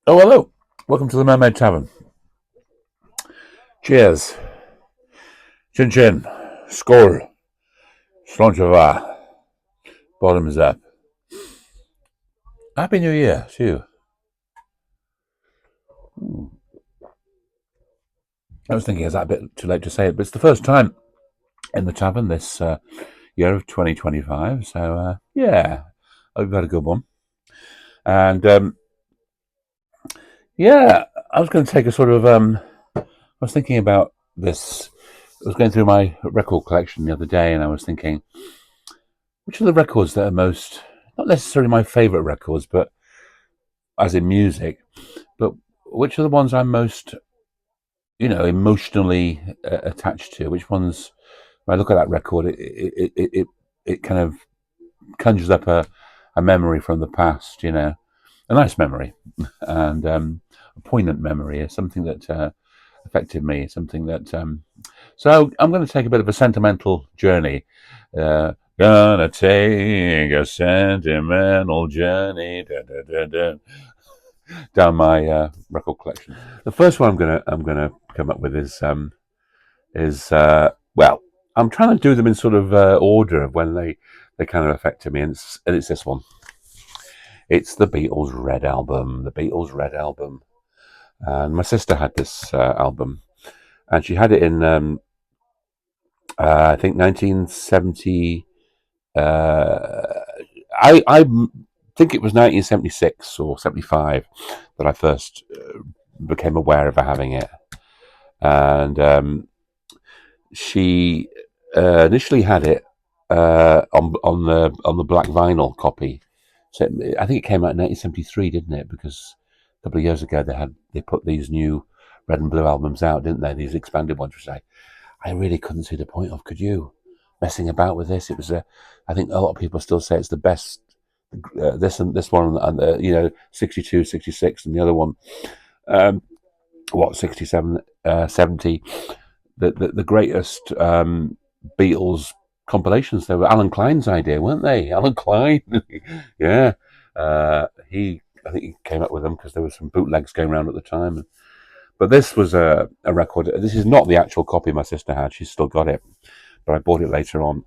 Oh, hello. Welcome to the Mermaid Tavern. Cheers. Chin chin. Skål. Slonchava. Bottoms up. Happy New Year to you. I was thinking, is that a bit too late to say it? But it's the first time in the tavern this year of 2025. So, yeah, I hope you've had a good one. And, yeah, I was going to take a sort of, I was thinking about this. I was going through my record collection the other day, and I was thinking, which are the records that are most, not necessarily my favourite records, but as in music, but which are the ones I'm most, emotionally attached to? Which ones, when I look at that record, it kind of conjures up a memory from the past, a nice memory, and a poignant memory, is something that affected me, something that. So I'm going to take a bit of a sentimental journey. Gonna take a sentimental journey. Da, da, da, da, down my record collection. The first one I'm gonna come up with is well, I'm trying to do them in sort of order of when they kind of affected me, and it's this one. It's the Beatles Red album. The Beatles Red album, and my sister had this album, and she had it in I think 1970. I think it was 1976 or 75 that I first became aware of her having it, and she initially had it on the black vinyl copy. So I think it came out in 1973, didn't it? Because a couple of years ago they put these new red and blue albums out, didn't they? These expanded ones, which I really couldn't see the point of. Could you? Messing about with this, it was I think a lot of people still say it's the best. This one and 62, 66, and the other one, 67, 70, the greatest Beatles compilations. They were Alan Klein's idea, weren't they? Alan Klein, yeah. I think he came up with them because there were some bootlegs going around at the time. But this was a record. This is not the actual copy my sister had. She's still got it, but I bought it later on,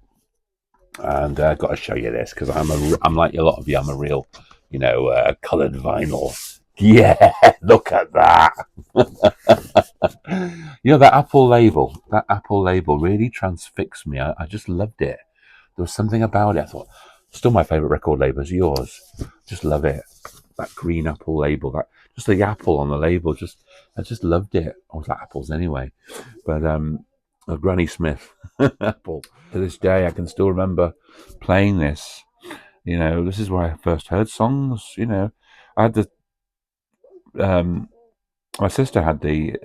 and I've got to show you this because I'm like a lot of you. I'm a real, coloured vinyl. Yeah, look at that. That Apple label really transfixed me. I just loved it. There was something about it. I thought, still my favourite record label is yours. Just love it. That green Apple label, that just the apple on the label. I just loved it. I was like apples anyway, but a Granny Smith apple. To this day, I can still remember playing this. This is where I first heard songs. I had the my sister had the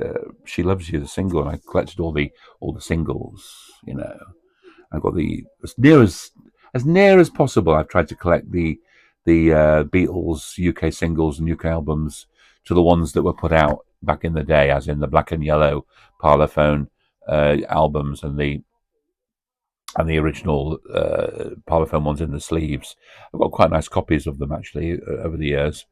"She Loves You" the single, and I collected all the singles. I got the as near as possible. I've tried to collect the Beatles UK singles and UK albums to the ones that were put out back in the day, as in the black and yellow Parlophone albums and the original Parlophone ones in the sleeves. I've got quite nice copies of them actually over the years.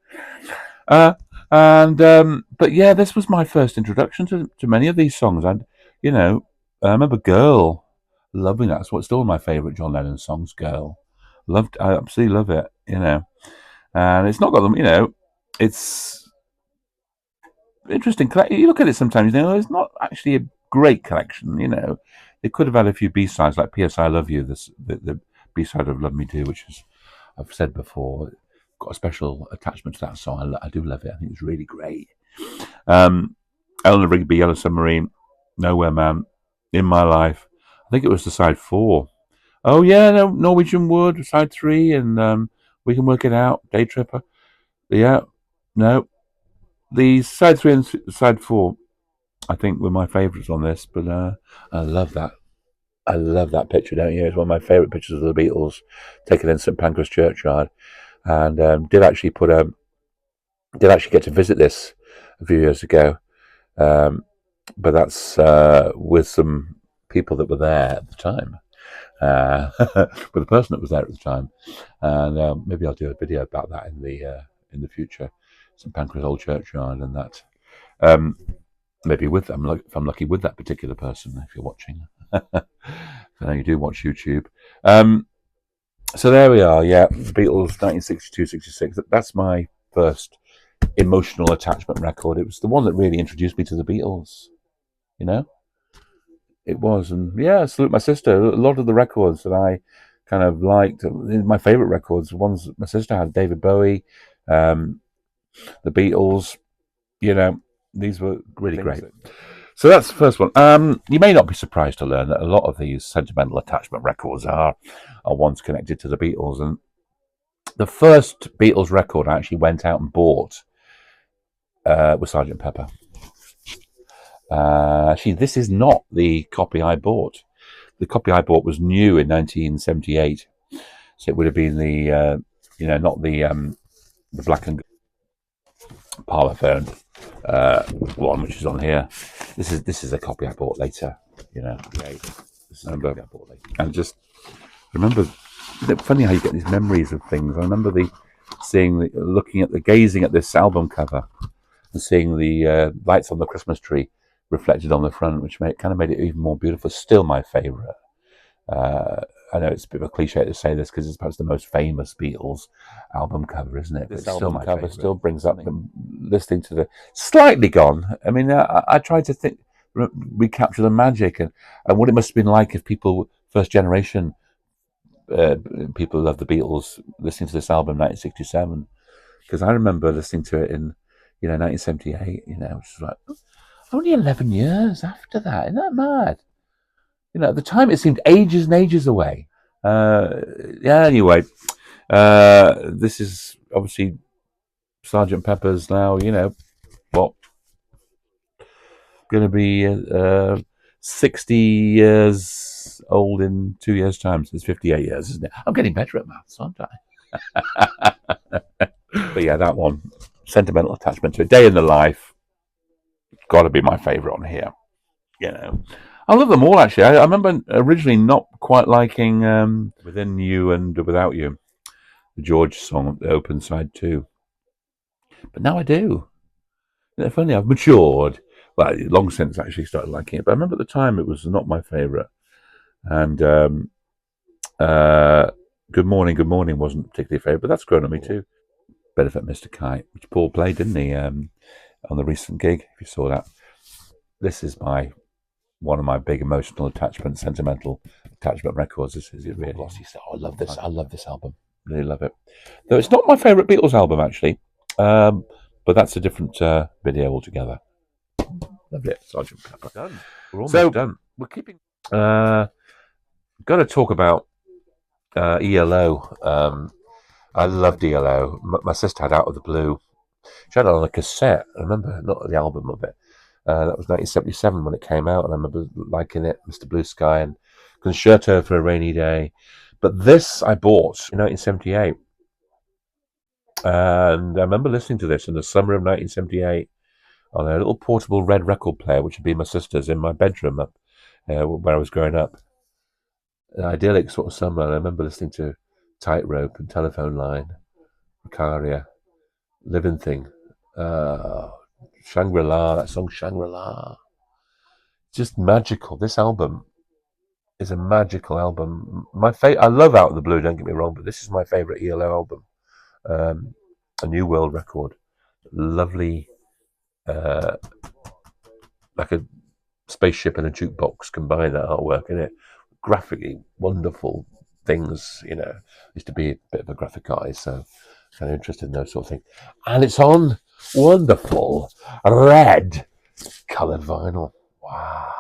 Uh, and But yeah, this was my first introduction to many of these songs. And I remember "Girl," loving that. It's what's still my favourite John Lennon songs. "Girl," I absolutely love it. And it's not got them. It's interesting. You look at it sometimes. It's not actually a great collection. It could have had a few B sides like "P.S. I Love You." The B side of "Love Me Do," which is, I've said before, got a special attachment to that song. I do love it. I think it's really great. Eleanor Rigby, "Yellow Submarine," "Nowhere Man," "In My Life." I think it was the side 4. Oh yeah, no, "Norwegian Wood," side 3, and "We Can Work It Out," "Day Tripper." Yeah, no, the side 3 and side 4, I think, were my favourites on this. But I love that. I love that picture, don't you? It's one of my favourite pictures of the Beatles taken in St Pancras Churchyard, and did actually get to visit this a few years ago, but that's with some people that were there at the time, with the person that was there at the time, and maybe I'll do a video about that in the future, St Pancras Old Churchyard, and that. Maybe with them, if I'm lucky with that particular person, if you're watching. I know you do watch YouTube. So there we are. Yeah, Beatles, 1962, 66. That's my first emotional attachment record. It was the one that really introduced me to the Beatles. You know, it was, and yeah, I salute my sister. A lot of the records that I kind of liked, my favorite records, the ones my sister had, David Bowie, the Beatles. You know, these were really great. So that's the first one. You may not be surprised to learn that a lot of these sentimental attachment records are ones connected to the Beatles. And the first Beatles record I actually went out and bought was Sgt. Pepper. Actually, this is not the copy I bought. The copy I bought was new in 1978, so it would have been the not the black and Parlophone one, which is on here. This is a copy I bought later. And just remember, isn't it funny how you get these memories of things? I remember gazing at this album cover and seeing the lights on the Christmas tree reflected on the front, which kind of made it even more beautiful. Still my favourite. I know it's a bit of a cliche to say this because it's perhaps the most famous Beatles album cover, isn't it? This album cover still brings up listening to the Slightly Gone. I mean, I tried to recapture the magic and what it must have been like if people, first generation people who love the Beatles, listening to this album in 1967. Because I remember listening to it in 1978, which was like only 11 years after that. Isn't that mad? At the time it seemed ages and ages away. Anyway, this is obviously Sgt. Pepper's now, what, going to be 60 years old in 2 years' time. So it's 58 years, isn't it? I'm getting better at maths, aren't I? But yeah, that one, sentimental attachment to A Day in the Life, got to be my favourite on here. I love them all, actually. I remember originally not quite liking Within You and Without You, the George song, the open side too. But now I do. If only I've matured. Well, long since I actually started liking it. But I remember at the time it was not my favourite. And Good Morning wasn't particularly favourite, but that's grown on me too. Benefit Mr. Kite, which Paul played, didn't he, on the recent gig, if you saw that. This is one of my big emotional attachment, sentimental attachment records. This is it really. I love this. I love this album. Really love it. Though it's not my favourite Beatles album, actually. But that's a different video altogether. Loved it. Sgt. Pepper. Done. We're almost done. We're keeping. Got to talk about ELO. I loved ELO. My sister had Out of the Blue. She had it on a cassette. I remember, not the album of it. That was 1977 when it came out, and I remember liking it, Mr. Blue Sky and Concerto for a Rainy Day. But this I bought in 1978. And I remember listening to this in the summer of 1978 on a little portable red record player, which had been my sister's, in my bedroom up where I was growing up. An idyllic sort of summer. And I remember listening to Tightrope and Telephone Line, Vicaria, Living Thing, Shangri-La, that song Shangri-La. Just magical. This album is a magical album. I love Out of the Blue, don't get me wrong, but this is my favourite ELO album. A New World record. Lovely, like a spaceship and a jukebox combine, that artwork in it. Graphically wonderful things, I used to be a bit of a graphic artist, so kind of interested in those sort of things. And it's on wonderful red coloured vinyl. Wow.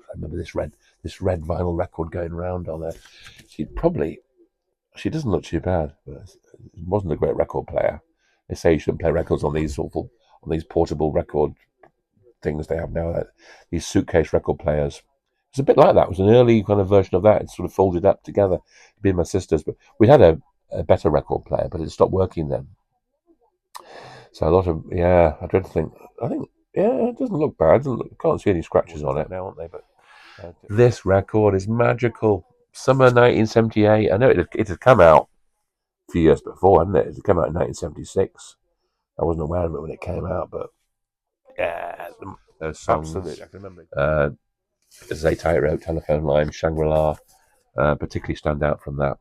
I remember this red vinyl record going round on there. She doesn't look too bad, but it wasn't a great record player. They say you shouldn't play records on these portable record things they have now, these suitcase record players. It's a bit like that. It was an early kind of version of that. It sort of folded up together, being my sister's. But we had a better record player, but it stopped working then. So a lot of, I don't think, it doesn't look bad. Can't see any scratches on it now, aren't they? But this record is magical. Summer 1978. I know it had come out few years before, hadn't it? It came out in 1976. I wasn't aware of it when it came out, but yeah, those songs. Absolutely, I can remember. Zay Tightrope, Telephone Line, Shangri-La, particularly stand out from that.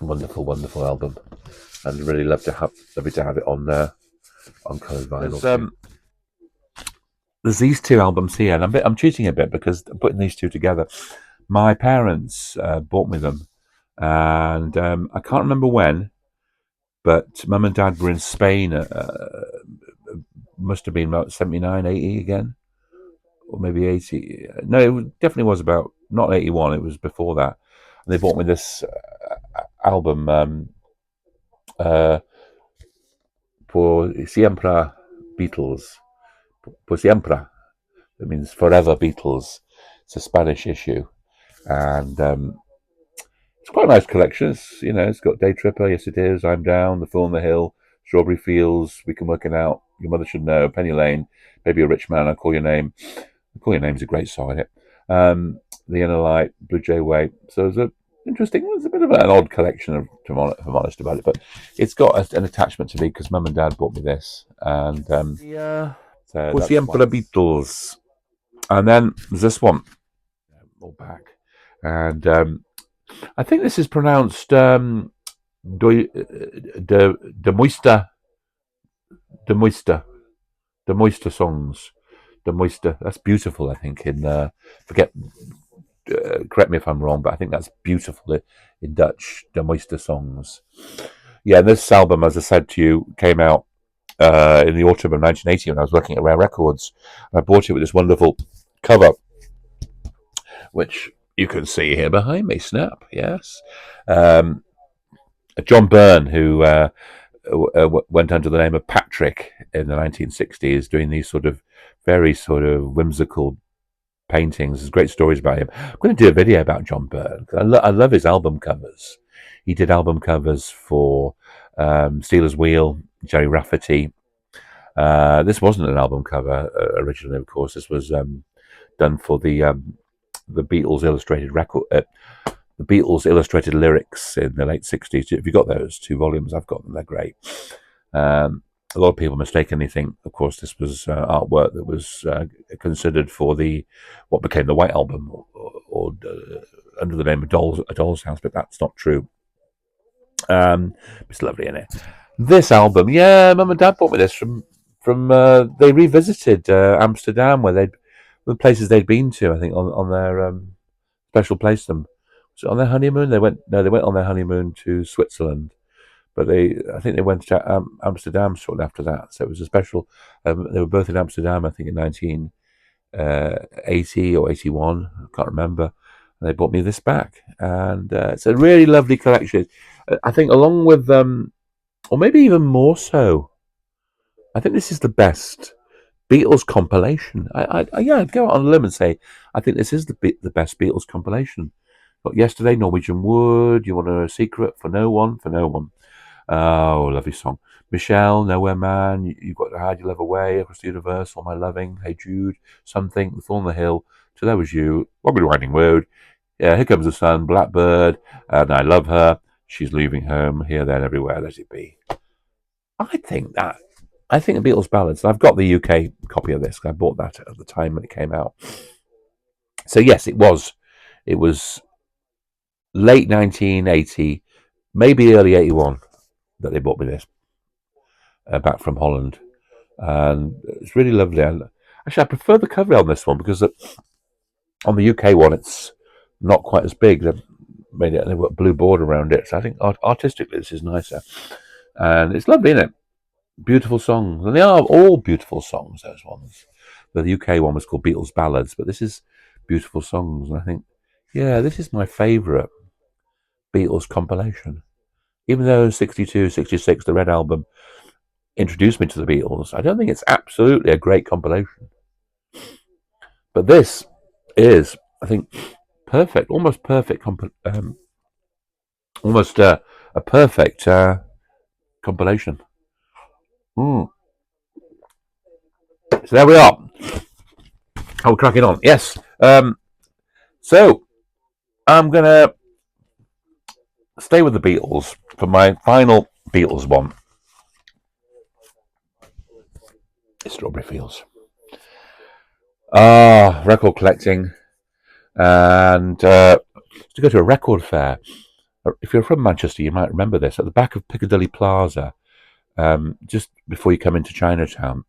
Wonderful, wonderful album. I'd really love to have it on coloured vinyl. There's these two albums here, and I'm cheating a bit because I'm putting these two together. My parents bought me them, and I can't remember when, but Mum and Dad were in Spain. Must have been about 79, 80 again, or maybe 80. No, it definitely was about, not 81, it was before that. And they bought me this album, Por Siempre Beatles. Por Siempre. It means forever Beatles. It's a Spanish issue. And it's quite a nice collection. It's got Day Tripper, Yes It Is, I'm Down, The Fool on the Hill, Strawberry Fields, We Can Work It Out, Your Mother Should Know, Penny Lane, Maybe a Rich Man, I Call Your Name. I Call Your Name's a great song, isn't it? The Inner Light, Blue Jay Way. So it's a bit of an odd collection, if I'm honest about it, but it's got an attachment to me because Mum and Dad bought me this. And so Siempre Beatles. And then there's this one, all back. And I think this is pronounced de Moista songs. De Moista. That's beautiful, I think. Correct me if I'm wrong, but I think that's beautiful in Dutch. De Moista songs. Yeah, and this album, as I said to you, came out in the autumn of 1980 when I was working at Rare Records. And I bought it with this wonderful cover, which you can see here behind me. Snap, yes. John Byrne, who went under the name of Patrick in the 1960s, doing these very whimsical paintings. There's great stories about him. I'm going to do a video about John Byrne. I love his album covers. He did album covers for Steelers Wheel, Jerry Rafferty. This wasn't an album cover originally, of course. This was done for the Beatles illustrated record. The Beatles illustrated lyrics in the late 60s. If you got those 2 volumes, I've got them. They're great. A lot of people mistakenly think, of course, this was artwork that was considered for what became the White Album, or under the name of A Doll's House, but that's not true. It's lovely, isn't it? This album, yeah, Mum and Dad bought me this from they revisited Amsterdam, the places they'd been to, I think, on their special place. Them on their honeymoon. They went on their honeymoon to Switzerland, but I think they went to Amsterdam shortly after that. So it was a special. They were both in Amsterdam, I think, in 1980 or 81. I can't remember. And they brought me this back, and it's a really lovely collection. I think, along with or maybe even more so, I think this is the best Beatles compilation. I'd go out on a limb and say I think this is the best Beatles compilation. Got Yesterday, Norwegian Wood, You Want a Secret, For No One. Oh, lovely song. Michelle, Nowhere Man, You've Got to Hide Your Love Away, Across the Universe, All My Loving, Hey Jude, Something, The Thorn on the Hill, Till There Was You, Robin Winding Road, Here Comes the Sun, Blackbird, and I Love Her, She's Leaving Home, Here, There, and Everywhere, Let It Be. I think the Beatles ballads. I've got the UK copy of this. I bought that at the time when it came out. So yes, it was late 1980, maybe early 81 that they bought me this back from Holland, and it's really lovely. Actually, I prefer the cover on this one because on the UK one it's not quite as big. They've made it, and they've got a blue border around it. So I think artistically this is nicer, and it's lovely, isn't it? Beautiful songs, and they are all beautiful songs, those ones. The UK one was called Beatles Ballads, but this is beautiful songs, and I think, yeah, this is my favourite Beatles compilation. Even though 62, 66, the Red Album, introduced me to the Beatles, I don't think it's absolutely a great compilation. But this is, I think, perfect, almost perfect, almost a perfect compilation. So there we are. We're cracking on. Yes. So I'm gonna stay with the Beatles for my final Beatles one. It's Strawberry Fields. Record collecting, and to go to a record fair. If you're from Manchester, you might remember this. At the back of Piccadilly Plaza, just before you come into Chinatown,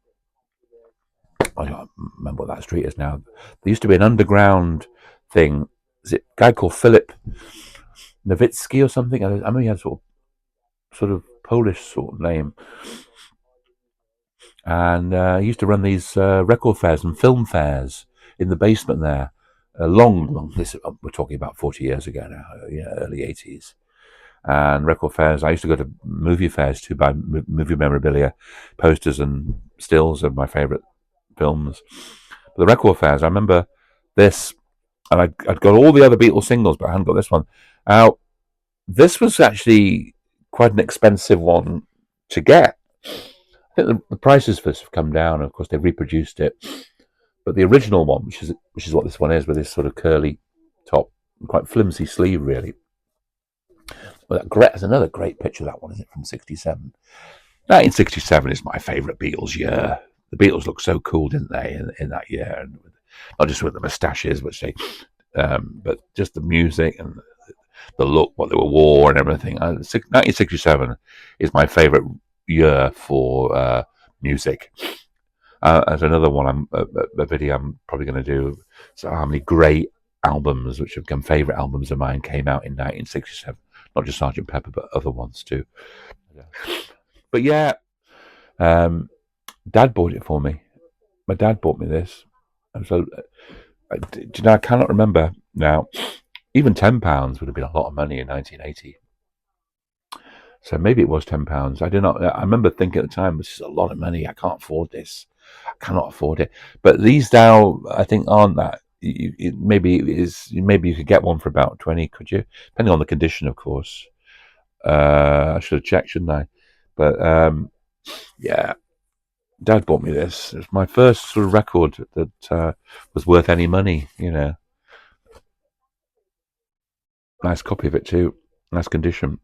I don't remember what that street is now. There used to be an underground thing. Is it a guy called Philip Nowitzki or something? I mean, he had sort of Polish sort of name. And he used to run these record fairs and film fairs in the basement there. We're talking about 40 years ago now, early 80s. And record fairs, I used to go to movie fairs to buy movie memorabilia, posters and stills of my favourite films. But the record fairs, I remember this, and I'd got all the other Beatles singles, but I hadn't got this one. Now, this was actually quite an expensive one to get. I think the prices for this have come down. Of course, they've reproduced it. But the original one, which is what this one is, with this sort of curly top, quite flimsy sleeve, really. Well, there's another great picture of that one, isn't it, from 67. 1967 is my favourite Beatles year. The Beatles looked so cool, didn't they, in that year? And not just with the moustaches, but just the music and the look, what they wore and everything. 1967 is my favourite year for music. There's another one, a video I'm probably going to do. So how many great albums, which have become favourite albums of mine, came out in 1967. Not just Sgt. Pepper, but other ones too. But yeah, Dad bought it for me. My dad bought me this. And so, I cannot remember now. Even £10 would have been a lot of money in 1980. So maybe it was £10. I do not. I remember thinking at the time, this is a lot of money. I can't afford this. I cannot afford it. But these now, I think, aren't that. Maybe you could get one for about 20, could you? Depending on the condition, of course. I should have checked, shouldn't I? But yeah, Dad bought me this. It was my first sort of record that was worth any money. Nice copy of it too. Nice condition.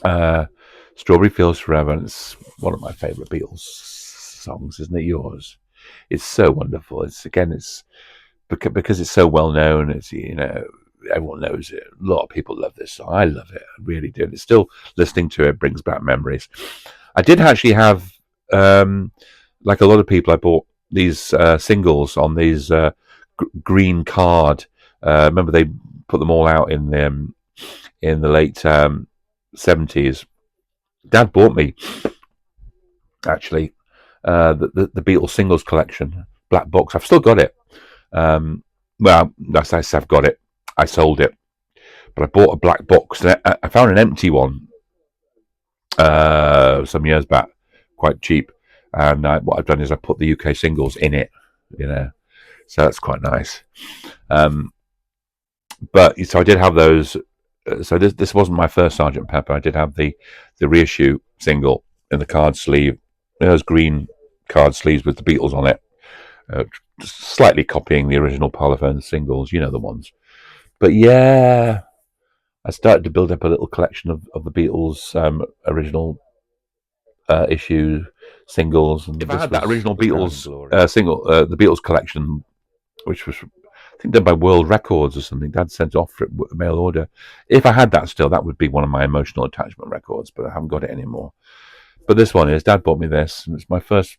Strawberry Fields Forever. And it's one of my favourite Beatles songs, isn't it? Yours. It's so wonderful. It's because it's so well known. It's everyone knows it. A lot of people love this song. I love it. I really do. And it's still, listening to it brings back memories. I did actually have, like a lot of people, I bought these singles on these green card. Remember they put them all out in the late 70s. Dad bought me actually the Beatles singles collection, black box. I've still got it. Well, I've got it. I sold it, but I bought a black box. I found an empty one some years back, quite cheap. And what I've done is I put the UK singles in it, so that's quite nice. But so I did have those. So this wasn't my first Sgt. Pepper. I did have the reissue single in the card sleeve. Those green card sleeves with the Beatles on it, just slightly copying the original Parlophone singles, the ones. But yeah, I started to build up a little collection of the Beatles original issue singles. And if I had that original Beatles single, the Beatles collection, which was, I think, done by World Records or something, Dad sent off for mail order. If I had that still, that would be one of my emotional attachment records, but I haven't got it anymore. But this one is, Dad bought me this, and it's my first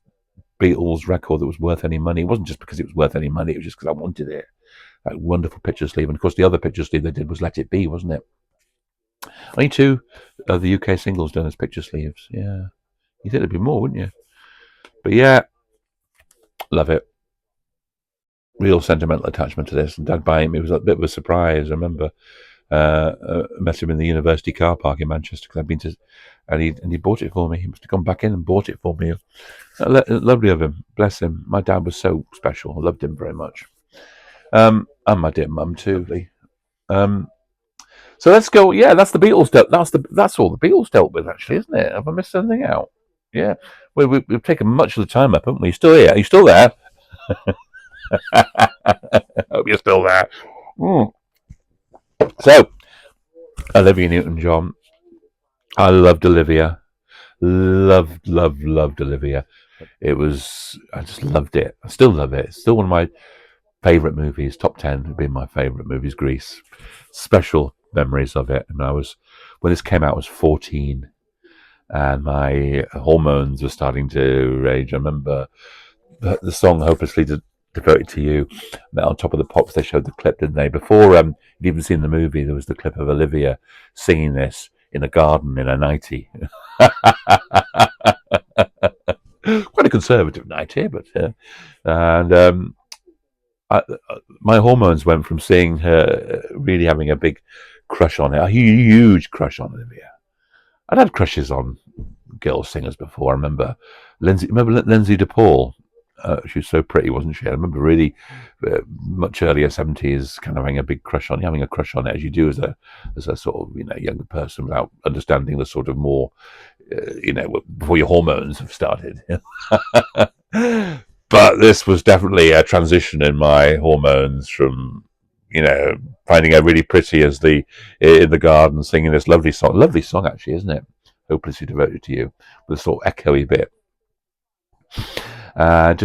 Beatles record that was worth any money. It wasn't just because it was worth any money, it was just because I wanted it. That wonderful picture sleeve. And of course, the other picture sleeve they did was Let It Be, wasn't it? Only two of the UK singles done as picture sleeves. Yeah. You think there'd be more, wouldn't you? But yeah, love it. Real sentimental attachment to this. And Dad buying me was a bit of a surprise. I remember met him in the university car park in Manchester because I'd been to, and he bought it for me. He must have gone back in and bought it for me. Lovely of him. Bless him. My dad was so special. I loved him very much. And my dear mum too, Lee. So let's go. Yeah, that's the Beatles. That's all the Beatles dealt with, actually, isn't it? Have I missed anything out? Yeah, we've taken much of the time up, haven't we? Still here? Are you still there? Hope you're still there. So Olivia Newton-John. I loved Olivia. Loved Olivia. I just loved it. I still love it. It's still one of my favourite movies. Top 10 have been my favourite movies. Grease. Special memories of it. And when this came out, I was 14 and my hormones were starting to rage. I remember the song "Hopelessly Devoted to You." On Top of the Pops, they showed the clip, didn't they? Before you'd even seen the movie, there was the clip of Olivia singing this in a garden in a nightie. Quite a conservative nightie, but and my hormones went from seeing her really having a big crush on it, a huge crush on Olivia. I'd had crushes on girl singers before. I remember Lindsay DePaul. She was so pretty, wasn't she? I remember really much earlier 70s, kind of having a crush on it, as you do as a sort of younger person without understanding the sort of more before your hormones have started. But this was definitely a transition in my hormones from finding her really pretty as in the garden singing this lovely song actually, isn't it? Hopelessly Devoted to You, with a sort of echoey bit. And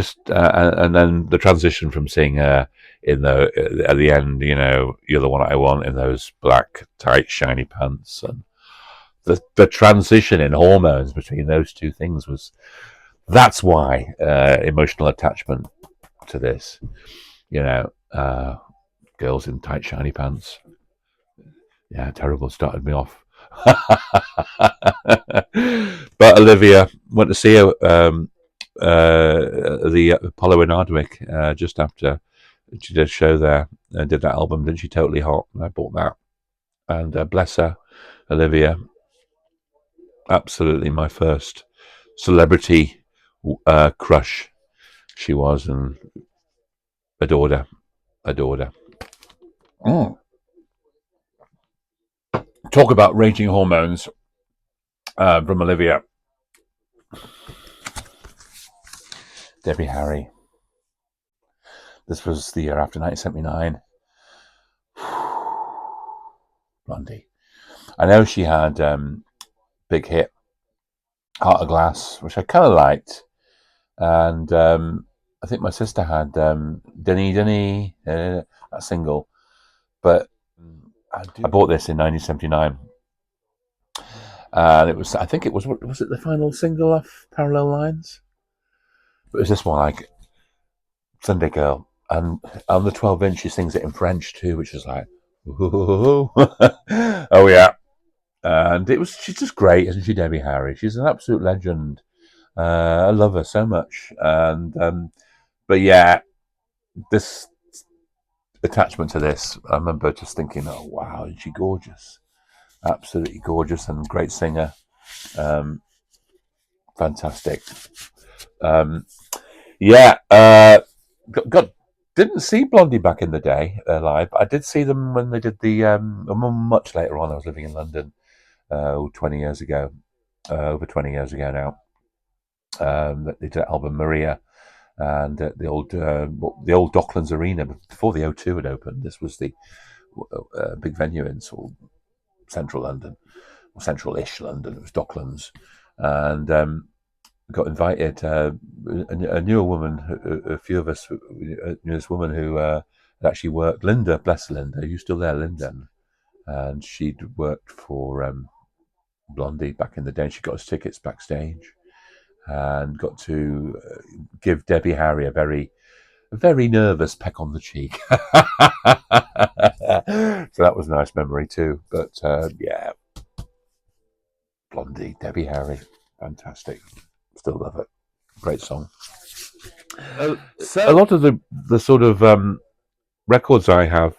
then the transition from seeing her at the end, you're the one I want in those black tight shiny pants, and the transition in hormones between those two things that's why emotional attachment to this, girls in tight shiny pants. Yeah, terrible. Started me off. But Olivia, went to see her the Apollo in Ardwick just after she did a show there and did that album, didn't she? Totally Hot. And I bought that. And bless her, Olivia, absolutely my first celebrity crush. She was, and adored her. Mm. Talk about raging hormones from Olivia. Debbie Harry. This was the year after 1979. Blondie. I know she had big hit Heart of Glass, which I kind of liked, and I think my sister had Denny, that single, but I bought this in 1979, and I think it was the final single off Parallel Lines? But it was this one, like Sunday Girl, and on the 12-inch she sings it in French too, which is like, oh yeah. And she's just great, isn't she, Debbie Harry? She's an absolute legend. I love her so much. And but yeah, this attachment to this, I remember just thinking, oh wow, is she gorgeous? Absolutely gorgeous and great singer. Fantastic. Didn't see Blondie back in the day live. I did see them when they did the much later on. I was living in London 20 years ago, over 20 years ago now. They did that album Maria, and the old Docklands Arena before the O2 had opened. This was the big venue in sort of central London, or central-ish London. It was Docklands, and got invited. I knew a woman, a few of us knew this woman who had actually worked. Linda, bless Linda. Are you still there, Linda? And she'd worked for Blondie back in the day. She got us tickets backstage and got to give Debbie Harry a very nervous peck on the cheek. So that was a nice memory too. But yeah, Blondie, Debbie Harry, fantastic. Still love it. Great song. So a lot of the sort of records I have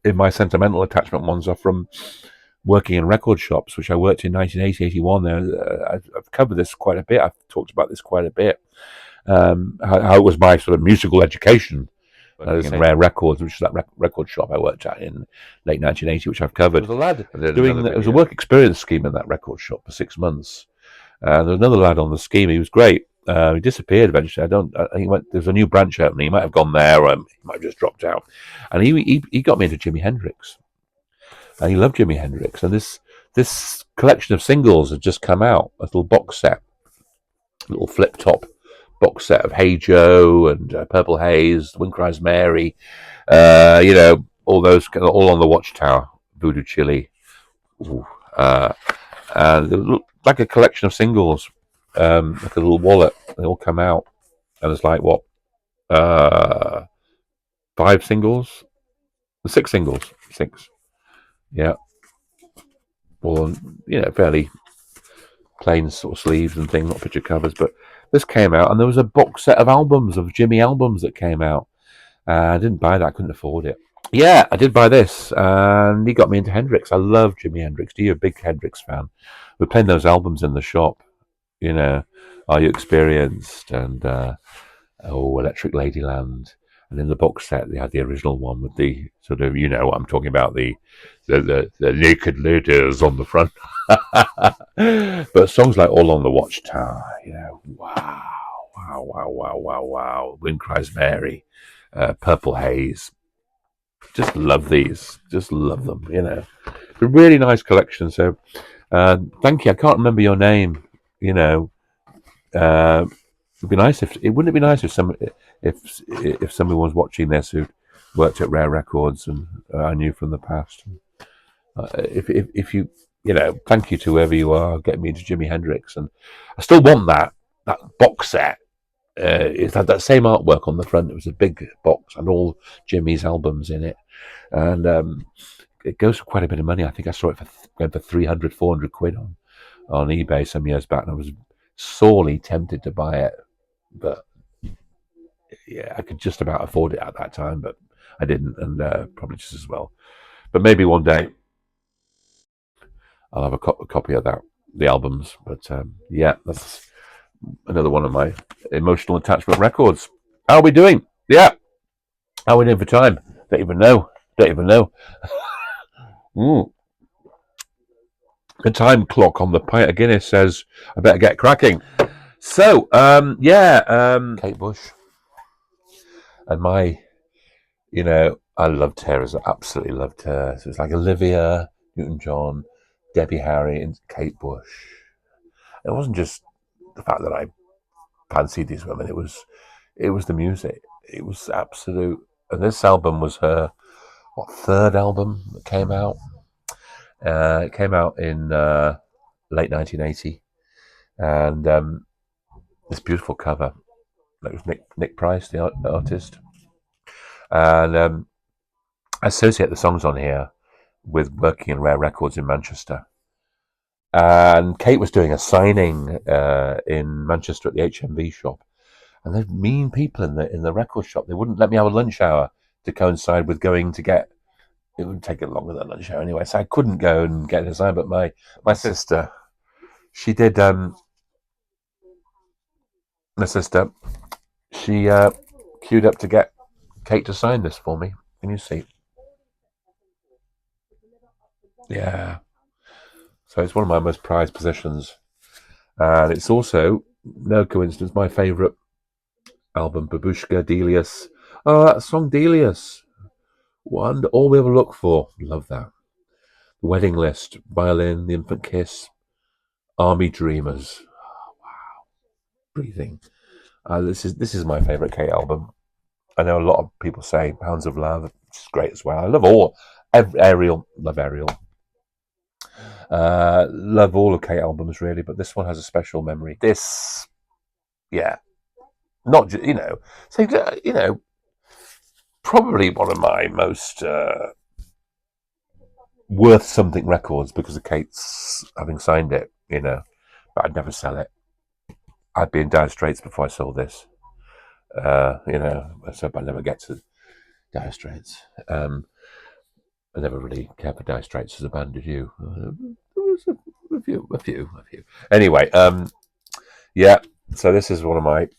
in my sentimental attachment ones are from working in record shops, which I worked in 1980, 81. I've covered this quite a bit. I've talked about this quite a bit. How it was my sort of musical education. In Rare Records, which is that record shop I worked at in late 1980, which I've covered. There was a lad there was a work experience scheme in that record shop for 6 months. There was another lad on the scheme. He was great. He disappeared eventually. There's a new branch opening. He might have gone there, or he might have just dropped out. And he got me into Jimi Hendrix. and he loved Jimi Hendrix. And this collection of singles had just come out, a little box set, a little flip top box set of Hey Joe and Purple Haze, Wind Cries Mary, all those, all on the Watchtower, Voodoo Chili, uh, and it looked like a collection of singles, like a little wallet. They all come out, and it's like what, uh, 5 singles, 6 singles, 6, yeah, all on, fairly plain sort of sleeves and things, not picture covers. But this came out, and there was a box set of albums of Jimmy albums that came out. I didn't buy that; I couldn't afford it. Yeah, I did buy this, and he got me into Hendrix. I love Jimi Hendrix. Do you a big Hendrix fan? We're playing those albums in the shop. Are You Experienced and Electric Ladyland, and in the box set they had the original one with the sort of, what I'm talking about, the naked ladies on the front. But songs like All on the Watchtower, wow, wow, wow, wow, wow, wow, Wind Cries Mary, Purple Haze. Just love these. Just love them. It's a really nice collection. So, thank you. I can't remember your name. It'd be nice if it wouldn't it be nice if somebody was watching this who worked at Rare Records and I knew from the past. If you thank you to whoever you are, getting me into Jimi Hendrix, and I still want that box set. It had that same artwork on the front. It was a big box and all Jimmy's albums in it, and it goes for quite a bit of money. I think I saw it for 300, 400 quid on eBay some years back, and I was sorely tempted to buy it, but yeah, I could just about afford it at that time, but I didn't, and probably just as well. But maybe one day I'll have a copy of the albums. But yeah, that's another one of my emotional attachment records. How are we doing? Yeah, how are we doing for time? Don't even know. The time clock on the pint of Guinness says I better get cracking. So, Kate Bush. And I loved her, absolutely loved her. So it's like Olivia Newton-John, Debbie Harry, and Kate Bush. It wasn't just the fact that I fancied these women. It was the music. It was absolute. And this album was her, third album that came out. It came out in late 1980, and this beautiful cover. That was Nick Price, the artist, and I associate the songs on here with working in Rare Records in Manchester. And Kate was doing a signing in Manchester at the HMV shop, and they're mean people in the record shop. They wouldn't let me have a lunch hour to coincide with going to get. It would take it longer than lunch hour anyway, so I couldn't go and get a sign. But my sister, she did. My sister, she queued up to get Kate to sign this for me. Can you see? Yeah. So it's one of my most prized possessions. And it's also, no coincidence, my favourite album, Babushka, Delius. Oh, that song, Delius. All we ever look for. Love that. The Wedding List, Violin, The Infant Kiss, Army Dreamers. Oh, wow. Breathing. This is my favourite Kate album. I know a lot of people say Hounds of Love, which is great as well. I love Ariel. Love Ariel. Love all of Kate albums really, but this one has a special memory. This, yeah, not just so probably one of my most worth something records because of Kate's having signed it, but I'd never sell it. I'd be in dire straits before I sold this. I hope I never get to Dire Straits. I never really cared for Dire Straits as a band, did you? A few. Anyway, yeah. So this is one of my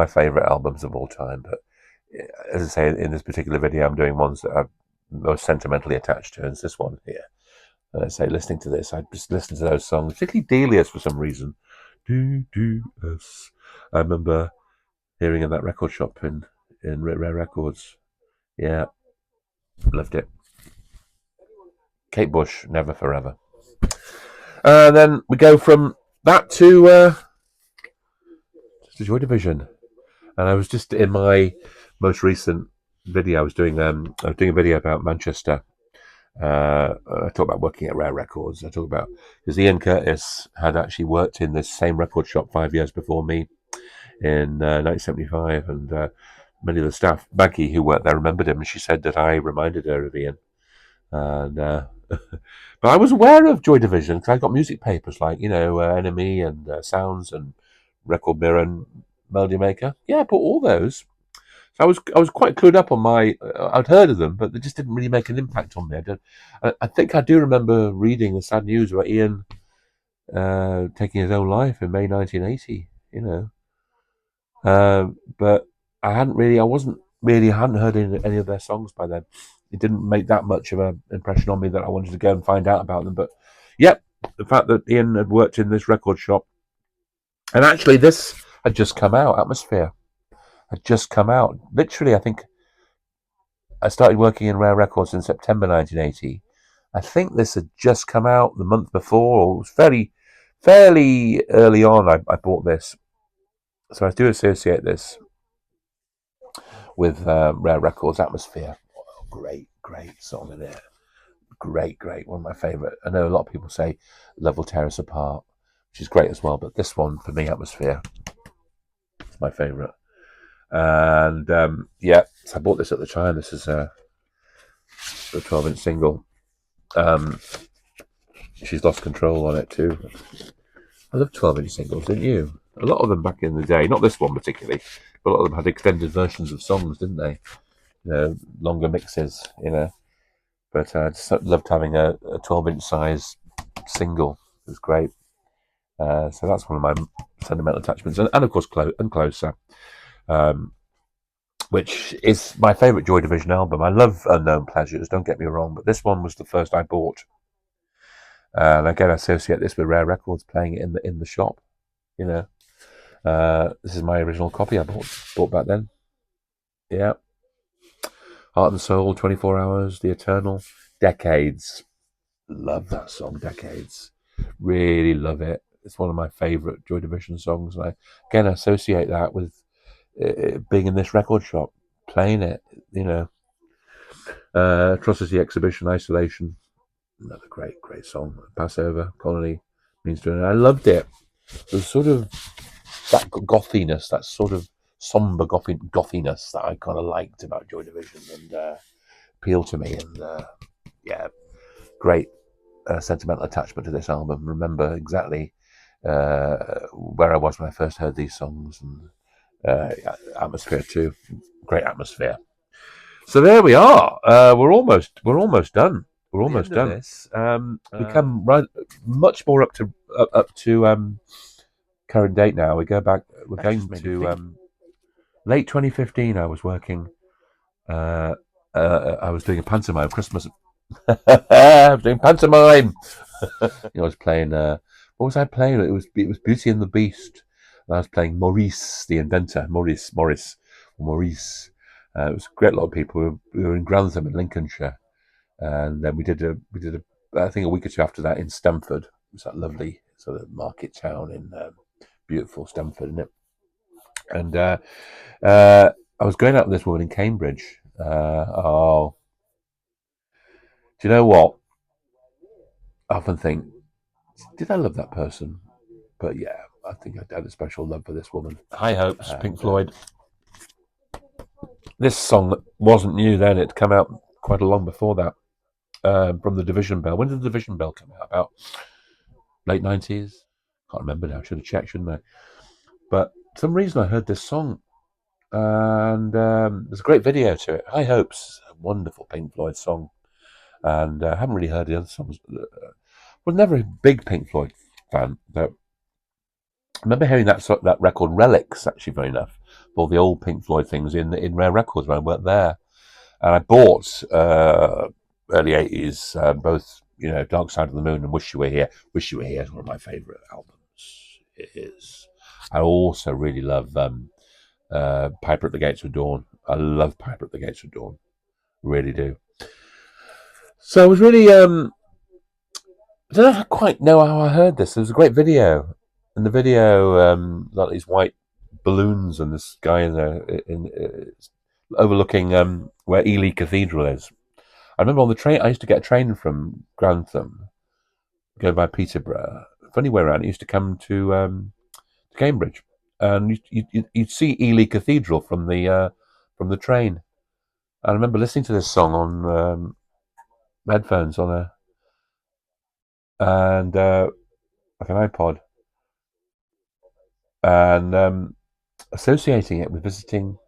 favourite albums of all time. But as I say, in this particular video, I'm doing ones that I'm most sentimentally attached to, and it's this one here. And I say, listening to this, I just listen to those songs, particularly Delius for some reason. D-D-S. I remember hearing in that record shop in Rare Records. Yeah. Loved it. Kate Bush, Never Forever. And then we go from that to Joy Division. And I was just in my most recent video. I was doing a video about Manchester. I talk about working at Rare Records. I talk about because Ian Curtis had actually worked in this same record shop 5 years before me in 1975, and many of the staff, Maggie, who worked there, remembered him, and she said that I reminded her of Ian. And but I was aware of Joy Division because I got music papers like Enemy and Sounds and Record Mirror and Melody Maker. Yeah, I bought all those. So I was quite clued up on my. I'd heard of them, but they just didn't really make an impact on me. I think I do remember reading the sad news about Ian taking his own life in May 1980. But I wasn't really, hadn't heard any of their songs by then. It didn't make that much of an impression on me that I wanted to go and find out about them. But yep, the fact that Ian had worked in this record shop, and actually this had just come out, Atmosphere had just come out. Literally, I think I started working in Rare Records in September 1980. I think this had just come out the month before, or it was fairly early on. I bought this, so I do associate this with Rare Records. Atmosphere. Oh, great song in it. Great. One of my favourite. I know a lot of people say Love Will Tear Us Apart, which is great as well, but this one, for me, Atmosphere, is my favourite. And so I bought this at the time. This is a 12-inch single. She's Lost Control on it too. I love 12-inch singles, didn't you? A lot of them back in the day, not this one particularly, but a lot of them had extended versions of songs, didn't they? Longer mixes, But I just loved having a 12-inch size single. It was great. So that's one of my sentimental attachments. And of course, Closer, which is my favourite Joy Division album. I love Unknown Pleasures, don't get me wrong, but this one was the first I bought. And again, I associate this with Rare Records, playing it in the shop. This is my original copy I bought back then. Yeah. Heart and Soul, 24 Hours, The Eternal, Decades. Love that song, Decades. Really love it. It's one of my favourite Joy Division songs. And I, again, associate that with being in this record shop, playing it, Atrocity Exhibition, Isolation. Another great song. Passover, Colony, Means to an End. I loved it. There's sort of that gothiness, that sort of somber gothiness that I kind of liked about Joy Division and appealed to me. And great sentimental attachment to this album. Remember exactly where I was when I first heard these songs, and Atmosphere too. Great Atmosphere. So there we are. We're almost done. We're almost done. This we come right much more up to current date now. We go back. We're going to late 2015. I was working. I was doing a pantomime Christmas. I was doing pantomime. I was playing. What was I playing? It was Beauty and the Beast. And I was playing Maurice, the inventor. Maurice. It was a great lot of people. We were in Grantham in Lincolnshire, and then we did I think a week or two after that in Stamford. It was that lovely sort of market town in beautiful Stamford, isn't it? And I was going out with this woman in Cambridge. Do you know what? I often think, did I love that person? But yeah, I think I had a special love for this woman. High Hopes, Pink Floyd. This song wasn't new then. It came out quite a long before that. From the Division Bell. When did the Division Bell come out? About late 90s? Can't remember now. Should have checked, shouldn't I? But for some reason I heard this song. And there's a great video to it. High Hopes, a wonderful Pink Floyd song. And I haven't really heard the other songs. Was never a big Pink Floyd fan, but I remember hearing that record Relics, actually, very enough, all the old Pink Floyd things in Rare Records when I worked there. And I bought early 80s, both, Dark Side of the Moon and Wish You Were Here. Wish You Were Here is one of my favourite albums. It is. I also really love Piper at the Gates of Dawn. I love Piper at the Gates of Dawn. Really do. So I was really I don't quite know how I heard this. There was a great video, and the video like these white balloons and this guy in there overlooking where Ely Cathedral is. I remember on the train. I used to get a train from Grantham, go by Peterborough. Funny way around. It used to come to Cambridge, and you'd see Ely Cathedral from the train. I remember listening to this song on headphones on a and like an iPod, and associating it with visiting.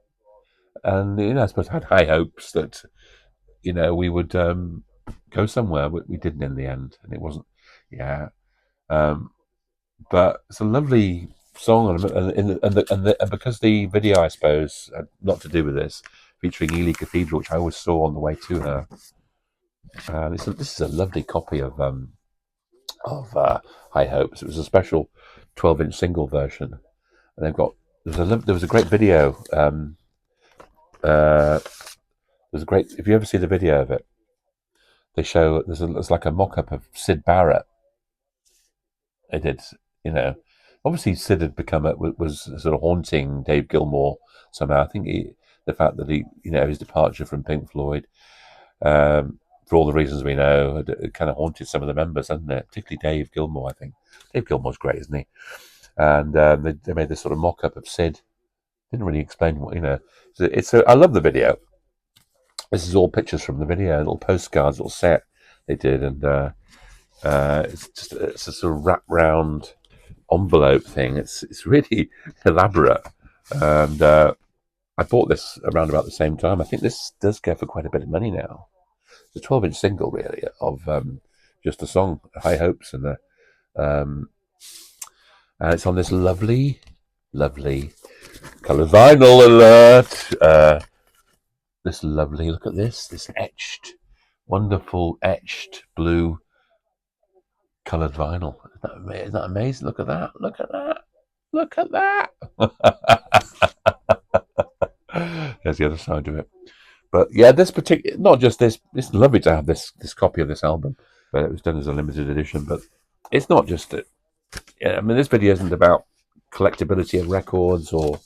And I suppose I had high hopes that we would go somewhere, but we didn't in the end, and it wasn't. Yeah, um, but it's a lovely song, and because the video, I suppose, had not to do with this, featuring Ely Cathedral, which I always saw on the way to her. This is a lovely copy of High Hopes. It was a special 12-inch single version, and there was a great video. There's a great if you ever see the video of it, they show there's like a mock-up of Syd Barrett. They did, you know. Obviously, Sid had was sort of haunting Dave Gilmour somehow. I think the fact that his departure from Pink Floyd, for all the reasons we know, had kind of haunted some of the members, hasn't it? Particularly Dave Gilmour, I think. Dave Gilmour's great, isn't he? And they made this sort of mock-up of Sid. Didn't really explain what. I love the video. This is all pictures from the video, little postcards, little set they did, and it's a sort of wrap round envelope thing. It's really elaborate, and I bought this around about the same time. I think this does go for quite a bit of money now. It's a 12-inch single, really, of just a song, High Hopes, um, and it's on this lovely, lovely colour vinyl alert. This lovely, look at this etched, wonderful etched blue coloured vinyl. Isn't that amazing? Look at that! Look at that! Look at that! There's the other side of it. But yeah, this particular, not just this. It's lovely to have this copy of this album, but it was done as a limited edition. But it's not just that. I mean, this video isn't about collectability of records or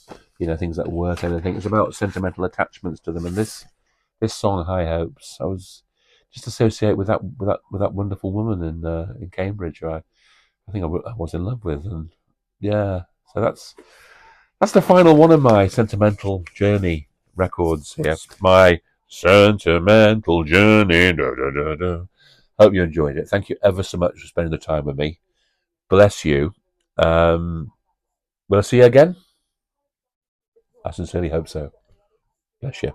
things that are worth anything. It's about sentimental attachments to them. And this song, High Hopes, I was just associate with that wonderful woman in Cambridge. I think I was in love with, and yeah. So that's the final one of my Sentimental Journey records here. My Sentimental Journey. Da, da, da, da. Hope you enjoyed it. Thank you ever so much for spending the time with me. Bless you. Will I see you again? I sincerely hope so. Bless you.